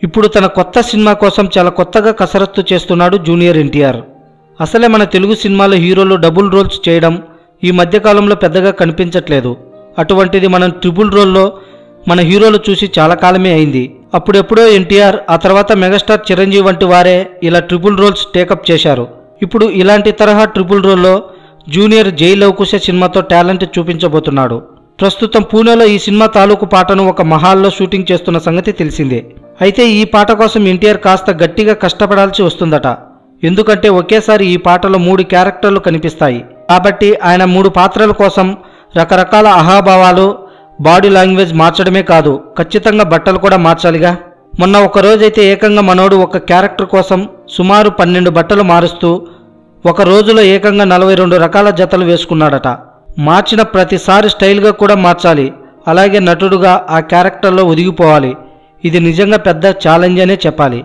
ఇప్పుడు తన కొత్త సినిమా కోసం చాలా కొత్తగా కసరత్తు చేస్తున్నాడు జూనియర్ ఎన్టీఆర్. అసలే మన తెలుగు సినిమాలో హీరోలు డబుల్ రోల్స్ చేయడం ఈ మధ్యకాలంలో పెద్దగా కనిపించట్లేదు. అటువంటిది మనం ట్రిపుల్ రోల్లో మన హీరోలు చూసి చాలా కాలమే అయింది. అప్పుడెప్పుడో ఎన్టీఆర్, ఆ తర్వాత మెగాస్టార్ చిరంజీవి వంటి వారే ఇలా ట్రిపుల్ రోల్స్ టేకప్ చేశారు. ఇప్పుడు ఇలాంటి తరహా ట్రిపుల్ రోల్లో జూనియర్ జై లవకుశ సినిమాతో టాలెంట్ చూపించబోతున్నాడు. ప్రస్తుతం పూణేలో ఈ సినిమా తాలూకు పాటను ఒక మహాల్లో షూటింగ్ చేస్తున్న సంగతి తెలిసిందే. అయితే ఈ పాట కోసం ఎన్టీఆర్ కాస్త గట్టిగా కష్టపడాల్సి వస్తుందట. ఎందుకంటే ఒకేసారి ఈ పాటలో 3 క్యారెక్టర్లు కనిపిస్తాయి. కాబట్టి ఆయన 3 పాత్రల కోసం రకరకాల అహాభావాలు, బాడీ లాంగ్వేజ్ మార్చడమే కాదు, ఖచ్చితంగా బట్టలు కూడా మార్చాలిగా. మొన్న ఒక రోజైతే ఏకంగా మనోడు ఒక క్యారెక్టర్ కోసం సుమారు 12 బట్టలు మారుస్తూ ఒక రోజులో ఏకంగా 42 రకాల జతలు వేసుకున్నాడట. మార్చిన ప్రతిసారి స్టైల్గా కూడా మార్చాలి. అలాగే నటుడుగా ఆ క్యారెక్టర్లో ఒదిగిపోవాలి. ఇది నిజంగా పెద్ద ఛాలెంజ్ అనే చెప్పాలి.